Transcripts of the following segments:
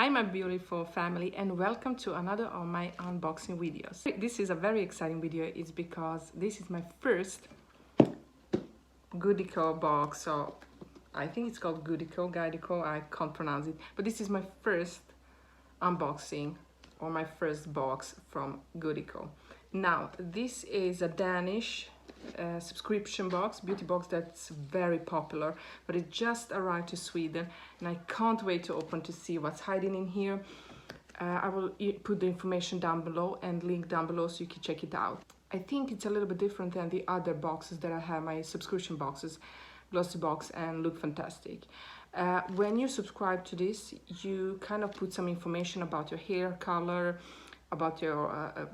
Hi my beautiful family, and welcome to another of my unboxing videos. This is a very exciting video. It's because this is my first GOODIEBOX box, so I think it's called GOODIEBOX, I can't pronounce it, but this is my first unboxing or my first box from GOODIEBOX. Now this is a Danish subscription box, beauty box that's very popular, but it just arrived to Sweden and I can't wait to open to see what's hiding in here. I will put the information down below and link down below so you can check it out. I think it's a little bit different than the other boxes that I have, my subscription boxes, GOODIEBOX and Look Fantastic. When you subscribe to this, you kind of put some information about your hair color, about your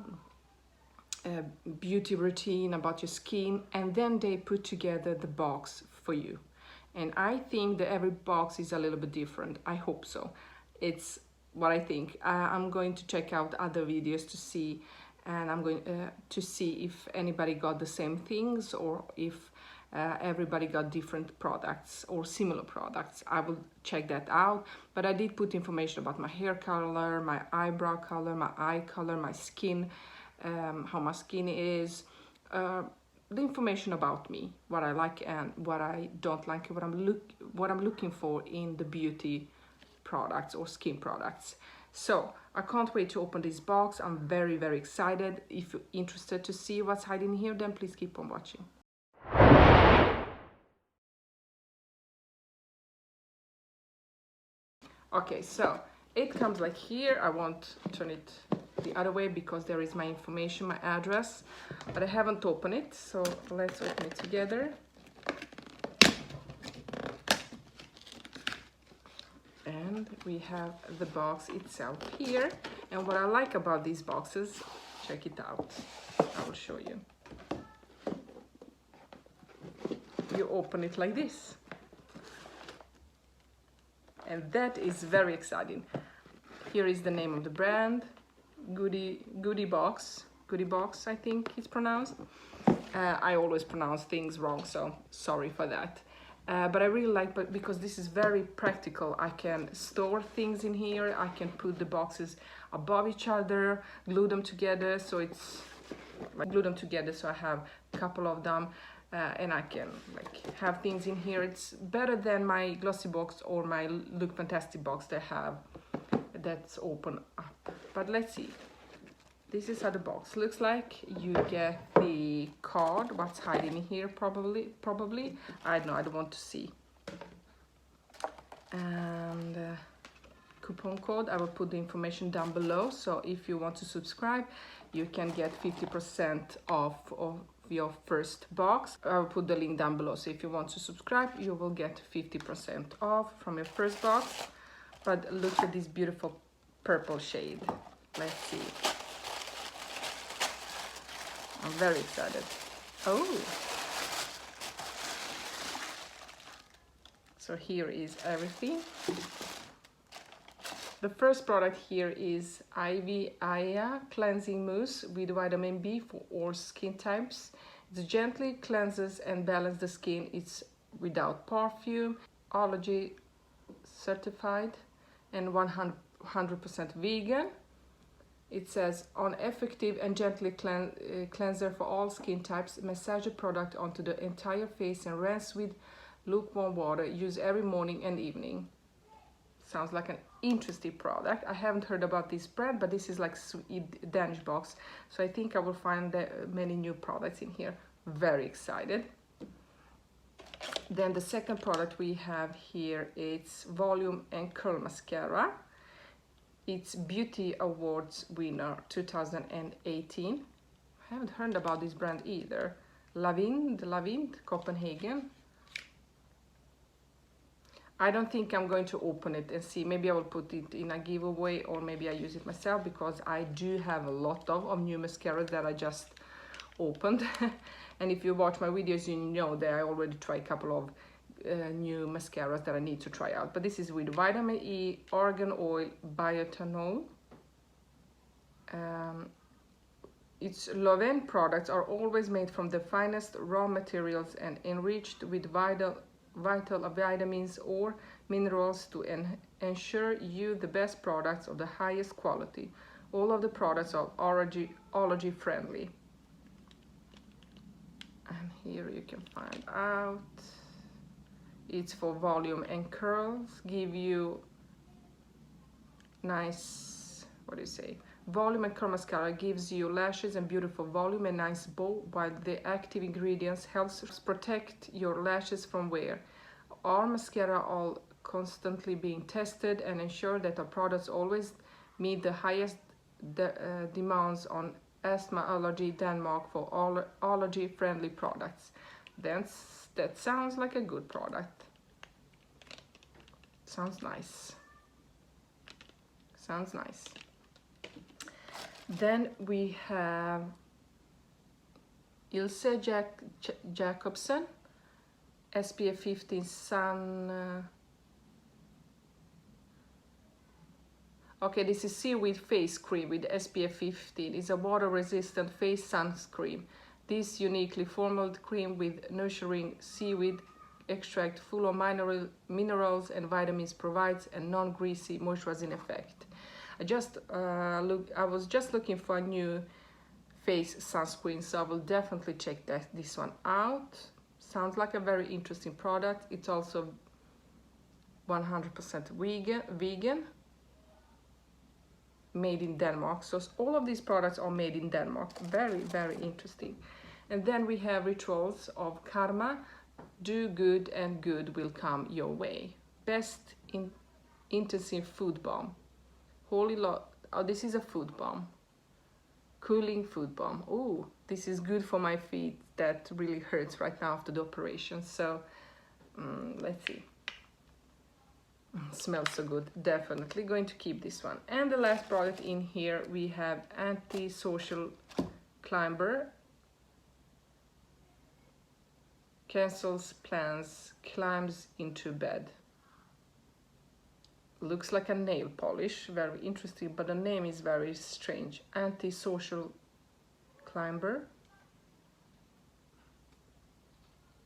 beauty routine, about your skin, and then they put together the box for you. And I think that every box is a little bit different. I hope so. It's what I think. I'm going to check out other videos to see, and I'm going to see if anybody got the same things or if everybody got different products or similar products. I will check that out, but I did put information about my hair color, my eyebrow color, my eye color, my skin, how my skin is, the information about me, what I like and what I don't like, what I'm looking for in the beauty products or skin products. So I can't wait to open this box. I'm very excited. If you're interested to see what's hiding here, then please keep on watching. Okay, so it comes like here. I won't turn it the other way because there is my information, my address, but I haven't opened it, so let's open it together. And we have the box itself here, and what I like about these boxes, check it out, I will show you. You open it like this, and that is very exciting. Here is the name of the brand, GOODIEBOX, I think it's pronounced. I always pronounce things wrong, so sorry for that. But I really like, because this is very practical. I can store things in here. I can put the boxes above each other, glue them together, so it's like glue them together. So I have a couple of them, and I can like have things in here. It's better than my GOODIEBOX or my Look Fantastic box that's open up. But let's see. This is how the box looks like. You get the card, what's hiding in here, probably. I don't know, I don't want to see. And coupon code, I will put the information down below. So if you want to subscribe, you can get 50% off of your first box. I will put the link down below. So if you want to subscribe, you will get 50% off from your first box. But look at this beautiful purple shade. Let's see. I'm very excited. Oh! So here is everything. The first product here is Ivy Cleansing Mousse with vitamin B for all skin types. It gently cleanses and balances the skin. It's without perfume, allergy certified, and 100% vegan. It says, on effective and gently cleanser for all skin types. Massage the product onto the entire face and rinse with lukewarm water. Use every morning and evening. Sounds like an interesting product. I haven't heard about this brand, but this is like Danish box, so I think I will find many new products in here. Very excited. Then the second product we have here, it's Volume and Curl Mascara. It's Beauty Awards winner 2018. I haven't heard about this brand either. Lavind, Copenhagen. I don't think I'm going to open it and see. Maybe I will put it in a giveaway, or maybe I use it myself, because I do have a lot of new mascara that I just opened. And if you watch my videos, you know that I already tried a couple of new mascaras that I need to try out. But this is with vitamin E, argan oil, bioethanol. Its Loven products are always made from the finest raw materials and enriched with vital vitamins or minerals to ensure you the best products of the highest quality. All of the products are allergy friendly. And here you can find out. It's for volume and curls, give you nice, what do you say? Volume and curl mascara gives you lashes and beautiful volume and nice bow, while the active ingredients helps protect your lashes from wear. Our mascara are constantly being tested and ensure that our products always meet the highest demands on asthma allergy Denmark for all allergy friendly products. That sounds like a good product. Sounds nice. Sounds nice. Then we have Ilse Jacobsen SPF 15 sun. Okay, this is Seaweed face cream with SPF 15. It's a water-resistant face sunscreen. This uniquely formulated cream with nurturing seaweed extract full of minerals and vitamins provides a non-greasy moisturizing effect. I was just looking for a new face sunscreen, so I will definitely check this one out. Sounds like a very interesting product. It's also 100% vegan, made in Denmark. So all of these products are made in Denmark. Very, very interesting. And then we have Rituals of Karma. Do good and good will come your way. Best intensive food bomb. Oh, this is a food bomb. Cooling food bomb. Oh, this is good for my feet that really hurts right now after the operation. So let's see. Smells so good. Definitely going to keep this one. And the last product in here we have Anti-Social Climber. Cancels plans, climbs into bed. Looks like a nail polish, very interesting, but the name is very strange. Anti-Social Climber.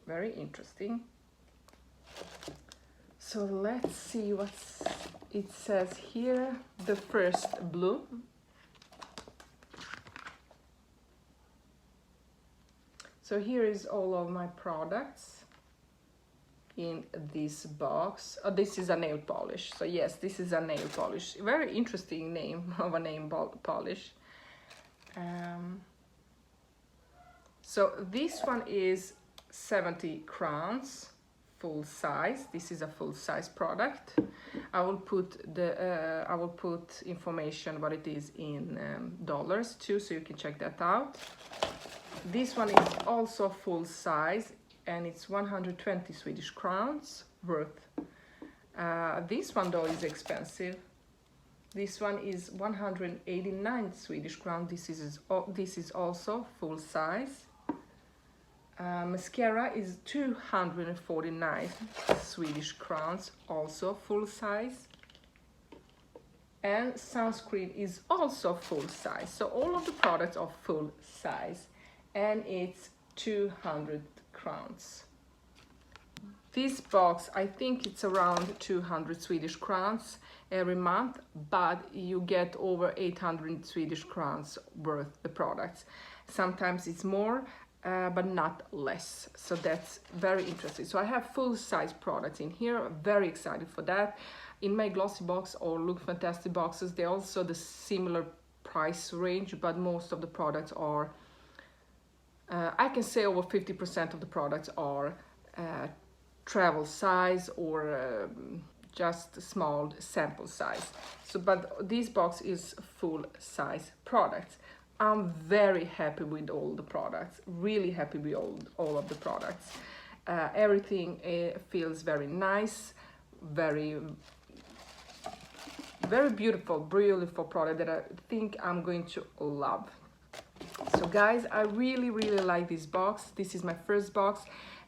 Very interesting. So let's see what it says here. The first blue. So here is all of my products in this box. Oh, this is a nail polish. So yes, this is a nail polish. Very interesting name of a nail polish. So this one is 70 crowns, full size. This is a full size product. I will put information what it is in dollars too, so you can check that out. This one is also full size and it's 120 Swedish crowns worth. This one though is expensive. This one is 189 Swedish crowns. This is also full size. Mascara is 249 Swedish crowns, also full size. And sunscreen is also full size. So all of the products are full size. And it's 200 crowns. This box, I think it's around 200 Swedish crowns every month, but you get over 800 Swedish crowns worth the products. Sometimes it's more, but not less. So that's very interesting. So I have full size products in here. I'm very excited for that. In my glossy box or Look Fantastic boxes, they're also the similar price range, but most of the products are I can say over 50% of the products are travel size or just small sample size. So, but this box is full size products. I'm very happy with all the products, really happy with all of the products. Everything feels very nice, very beautiful product that I think I'm going to love. So guys, I really like this box. This is my first box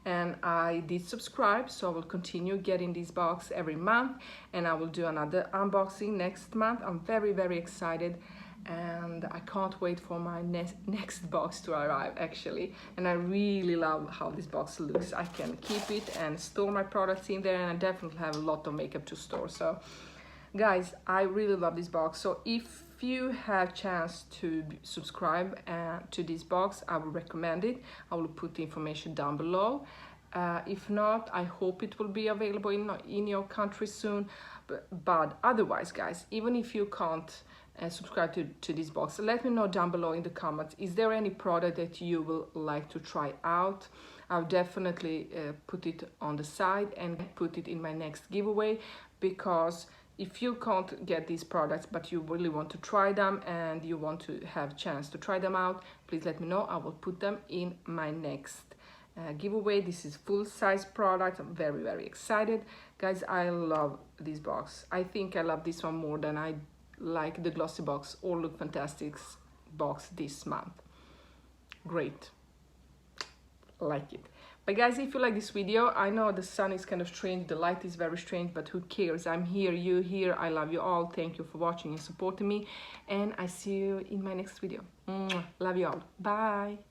and I did subscribe, so I will continue getting this box every month and I will do another unboxing next month. I'm very excited and I can't wait for my next box to arrive actually. And I really love how this box looks. I can keep it and store my products in there, and I definitely have a lot of makeup to store. So guys, I really love this box. So if you have chance to subscribe to this box, I would recommend it. I will put the information down below. If not, I hope it will be available in your country soon. But otherwise, guys, even if you can't subscribe to this box, let me know down below in the comments, is there any product that you will like to try out? I'll definitely put it on the side and put it in my next giveaway, because if you can't get these products but you really want to try them and you want to have a chance to try them out, please let me know. I will put them in my next giveaway. This is full-size product. I'm very, very excited. Guys, I love this box. I think I love this one more than I like the glossy box or Look Fantastic box this month. Great. Like it. But guys, if you like this video, I know the sun is kind of strange, the light is very strange, but who cares? I'm here, you here. I love you all. Thank you for watching and supporting me, and I see you in my next video. Love you all. Bye.